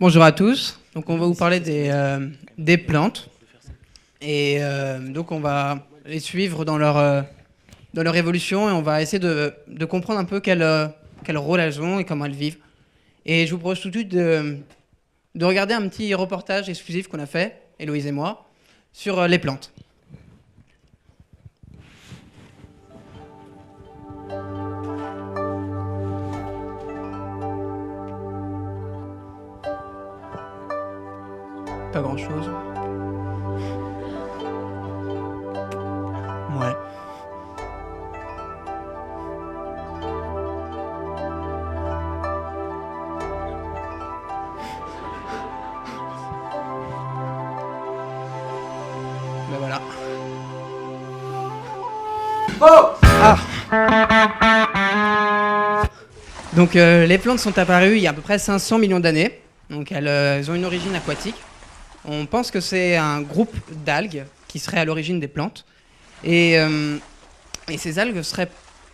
Bonjour à tous. Donc on va vous parler des plantes. Et donc on va les suivre dans leur évolution et on va essayer de comprendre un peu quel rôle elles ont et comment elles vivent. Et je vous propose tout de suite de regarder un petit reportage exclusif qu'on a fait, Héloïse et moi, sur les plantes. Pas grand-chose. Ouais. Ben voilà. Oh ah. Donc les plantes sont apparues il y a à peu près 500 millions d'années. Donc elles ont une origine aquatique. On pense que c'est un groupe d'algues qui serait à l'origine des plantes. Et, euh, et ces algues seraient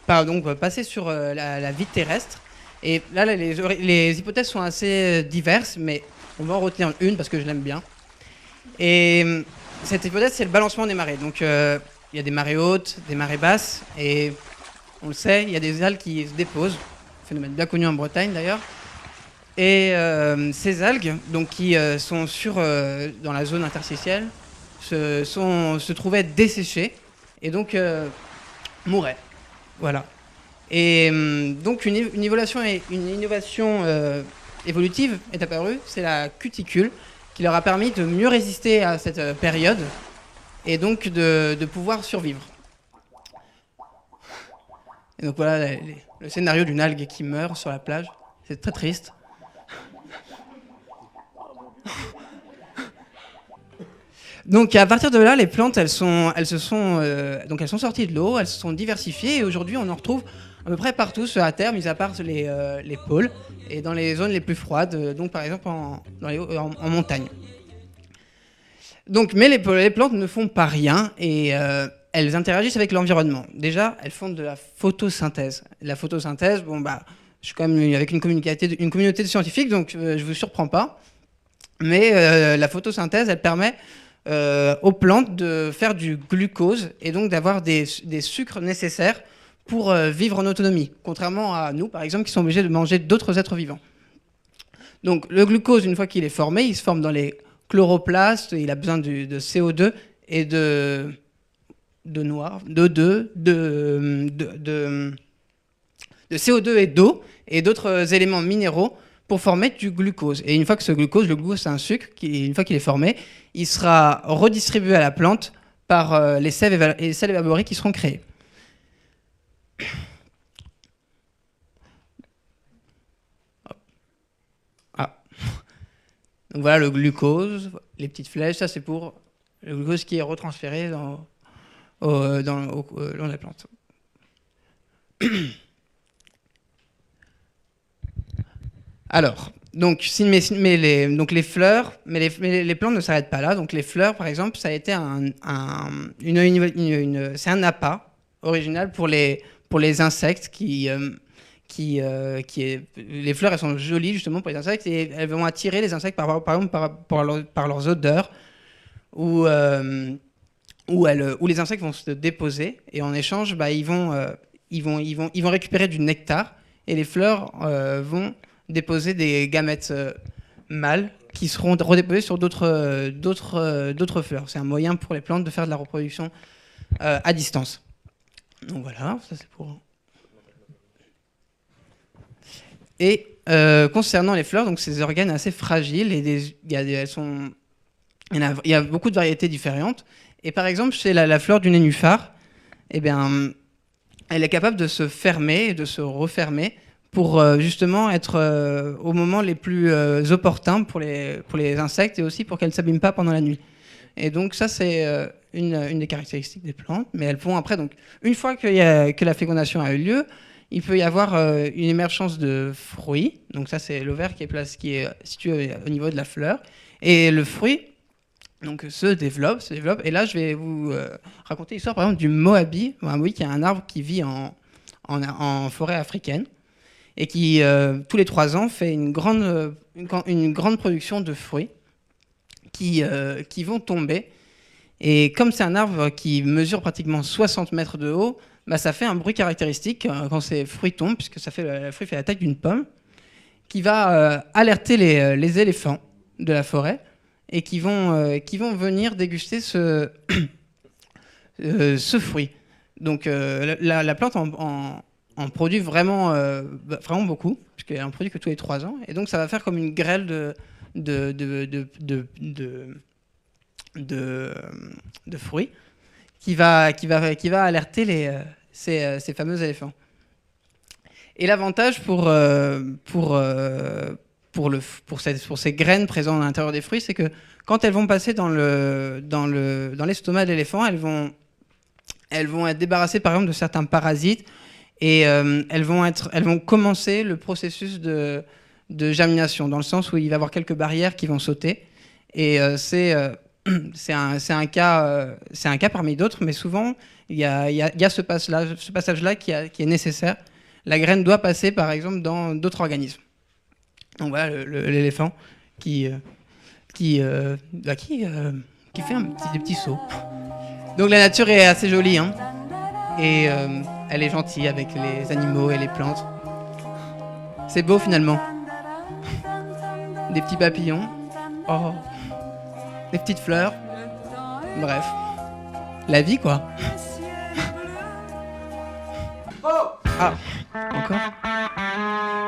donc passées sur la vie terrestre. Et là, les hypothèses sont assez diverses, mais on va en retenir une parce que je l'aime bien. Et cette hypothèse, c'est le balancement des marées. Donc il y a des marées hautes, des marées basses, et on le sait, il y a des algues qui se déposent, phénomène bien connu en Bretagne d'ailleurs. Et ces algues, donc, qui sont dans la zone interstitielle, se trouvaient desséchées et donc mouraient. Voilà. Et donc une innovation évolutive est apparue, c'est la cuticule, qui leur a permis de mieux résister à cette période et donc de pouvoir survivre. Et donc voilà le scénario d'une algue qui meurt sur la plage. C'est très triste. Donc à partir de là, les plantes, elles sont sorties de l'eau, elles se sont diversifiées et aujourd'hui on en retrouve à peu près partout sur la Terre, mis à part les pôles et dans les zones les plus froides, donc par exemple en montagne. Donc, mais les plantes ne font pas rien et elles interagissent avec l'environnement. Déjà, elles font de la photosynthèse. La photosynthèse, je suis quand même avec une communauté de scientifiques, donc je ne vous surprends pas. Mais la photosynthèse, elle permet aux plantes de faire du glucose et donc d'avoir des sucres nécessaires pour vivre en autonomie, contrairement à nous, par exemple, qui sont obligés de manger d'autres êtres vivants. Donc le glucose, une fois qu'il est formé, il se forme dans les chloroplastes, il a besoin de CO2 et de CO2 et d'eau et d'autres éléments minéraux pour former du glucose. Et une fois que le glucose c'est un sucre, une fois qu'il est formé, il sera redistribué à la plante par les sels évaporés qui seront créés. Ah. Donc voilà le glucose, les petites flèches, ça c'est pour le glucose qui est retransféré dans long de la plante. Alors, donc, les fleurs, mais les plantes ne s'arrêtent pas là. Donc les fleurs, par exemple, ça a été c'est un appât original pour les insectes les fleurs, elles sont jolies justement pour les insectes et elles vont attirer les insectes par exemple par leurs odeurs où les insectes vont se déposer et en échange, ils vont récupérer du nectar et les fleurs vont déposer des gamètes mâles qui seront redéposés sur d'autres fleurs. C'est un moyen pour les plantes de faire de la reproduction à distance. Donc voilà, ça c'est pour... Et concernant les fleurs, donc ces organes assez fragiles, et il y a beaucoup de variétés différentes. Et par exemple, chez la fleur du nénuphar, eh bien, elle est capable de se fermer et de se refermer pour justement être au moment les plus opportuns pour les insectes et aussi pour qu'elles ne s'abîment pas pendant la nuit. Et donc ça, c'est une des caractéristiques des plantes. Mais elles font après, donc, une fois que la fécondation a eu lieu, il peut y avoir une émergence de fruits. Donc ça, c'est l'ovaire qui est situé au niveau de la fleur. Et le fruit donc, se développe. Et là, je vais vous raconter l'histoire, par exemple, du moabi. Un moabi qui est un arbre qui vit en forêt africaine. et qui, tous les 3 ans, fait une grande production de fruits qui vont tomber. Et comme c'est un arbre qui mesure pratiquement 60 mètres de haut, bah, ça fait un bruit caractéristique quand ces fruits tombent, puisque le fruit fait la taille d'une pomme, qui va alerter les éléphants de la forêt et qui vont venir déguster ce fruit. Donc la plante en produit vraiment beaucoup, puisqu'elle en produit que tous les 3 ans. Et donc ça va faire comme une grêle de fruits qui va alerter ces fameux éléphants. Et l'avantage pour ces graines présentes à l'intérieur des fruits, c'est que quand elles vont passer dans l'estomac de l'éléphant, elles vont être débarrassées par exemple de certains parasites et elles vont commencer le processus de germination, dans le sens où il va y avoir quelques barrières qui vont sauter. Et c'est un cas parmi d'autres, mais souvent il y a ce passage-là qui est nécessaire. La graine doit passer par exemple dans d'autres organismes. Donc voilà l'éléphant qui fait des petits sauts. Donc la nature est assez jolie, hein, et elle est gentille avec les animaux et les plantes. C'est beau finalement. Des petits papillons. Oh. Des petites fleurs. Bref. La vie quoi. Ah, encore ?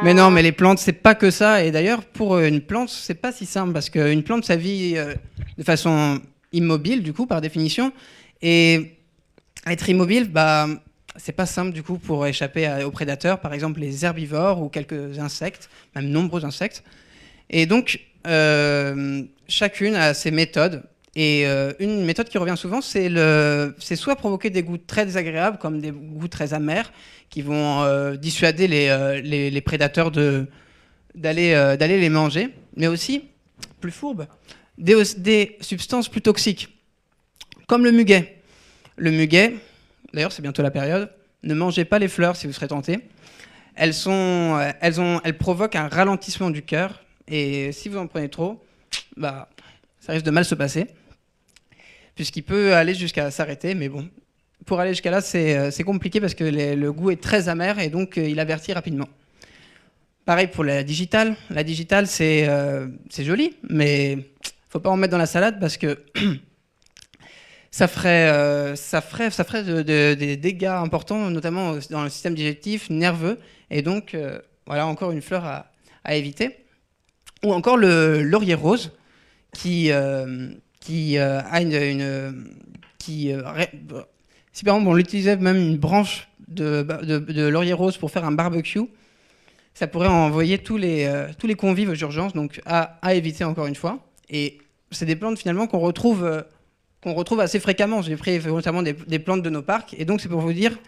Mais non, mais les plantes, c'est pas que ça. Et d'ailleurs, pour une plante, c'est pas si simple, parce qu'une plante, ça vit de façon immobile, du coup, par définition. Et être immobile, bah, c'est pas simple, du coup, pour échapper aux prédateurs, par exemple les herbivores ou quelques insectes, même nombreux insectes. Et donc, chacune a ses méthodes. Et une méthode qui revient souvent, c'est soit provoquer des goûts très désagréables, comme des goûts très amers, qui vont dissuader les prédateurs d'aller les manger, mais aussi, plus fourbe, des substances plus toxiques, comme le muguet. Le muguet, d'ailleurs c'est bientôt la période, ne mangez pas les fleurs si vous serez tenté. Elles provoquent un ralentissement du cœur, et si vous en prenez trop, bah, ça risque de mal se passer, puisqu'il peut aller jusqu'à s'arrêter, mais bon, pour aller jusqu'à là, c'est compliqué parce que le goût est très amer et donc il avertit rapidement. Pareil pour la digitale. La digitale, c'est joli, mais faut pas en mettre dans la salade parce que ça ferait des dégâts importants, notamment dans le système digestif, nerveux, et donc voilà encore une fleur à éviter. Ou encore le laurier rose qui si par exemple on utilisait même une branche de laurier rose pour faire un barbecue, ça pourrait envoyer tous les convives aux urgences, donc à éviter encore une fois. Et c'est des plantes finalement qu'on retrouve assez fréquemment. J'ai pris notamment des plantes de nos parcs, et donc c'est pour vous dire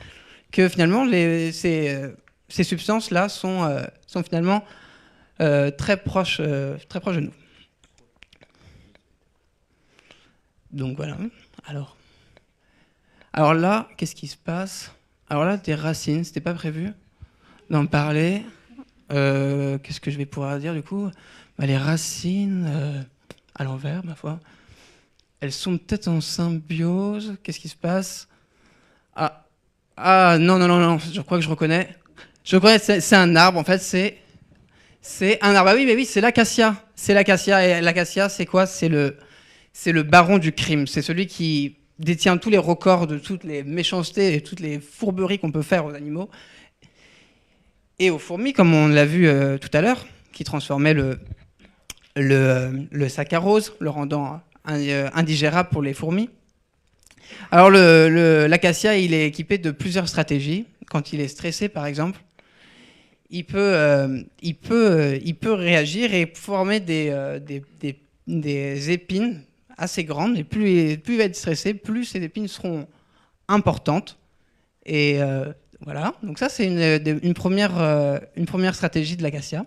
que finalement ces substances-là sont finalement très proches de nous. Donc voilà. Alors là, qu'est-ce qui se passe ? Alors là, des racines, c'était pas prévu d'en parler. Qu'est-ce que je vais pouvoir dire du coup ? Bah, les racines, à l'envers, ma foi, elles sont peut-être en symbiose. Qu'est-ce qui se passe ? Ah, non, je crois que je reconnais. Je reconnais, c'est un arbre, en fait, c'est un arbre. Ah oui, mais oui, c'est l'acacia. C'est l'acacia, et l'acacia, c'est quoi ? C'est le baron du crime. C'est celui qui détient tous les records de toutes les méchancetés et toutes les fourberies qu'on peut faire aux animaux. Et aux fourmis, comme on l'a vu tout à l'heure, qui transformait le saccharose, le rendant indigérable pour les fourmis. Alors l'acacia, il est équipé de plusieurs stratégies. Quand il est stressé, par exemple, il peut réagir et former des épines assez grandes. Et plus il va être stressé, plus ces épines seront importantes. Et voilà. Donc ça, c'est une première stratégie de l'acacia.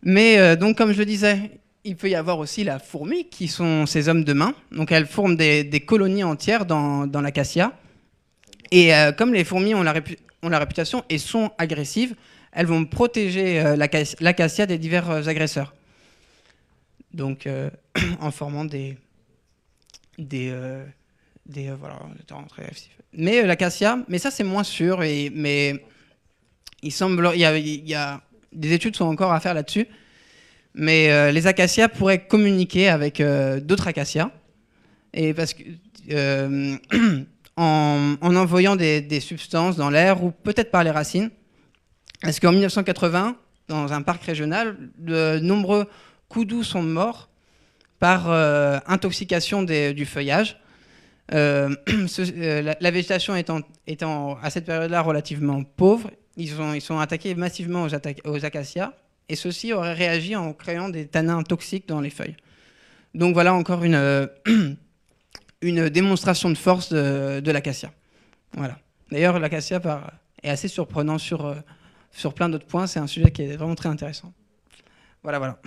Mais donc, comme je le disais, il peut y avoir aussi la fourmi, qui sont ces hommes de main. Donc elles forment des colonies entières dans l'acacia. Et comme les fourmis ont ont la réputation et sont agressives, elles vont protéger l'acacia des divers agresseurs. Donc, en formant voilà, mais l'acacia, mais ça c'est moins sûr, mais il semble, il y a des études sont encore à faire là-dessus, mais les acacias pourraient communiquer avec d'autres acacias, et parce que en envoyant des substances dans l'air ou peut-être par les racines. Parce qu'en 1980, dans un parc régional, de nombreux koudous sont morts par intoxication du feuillage. La végétation étant à cette période-là relativement pauvre, ils sont attaqués massivement aux acacias, et ceux-ci auraient réagi en créant des tanins toxiques dans les feuilles. Donc voilà encore une démonstration de force de l'acacia. Voilà. D'ailleurs, l'acacia est assez surprenant sur plein d'autres points. C'est un sujet qui est vraiment très intéressant. Voilà.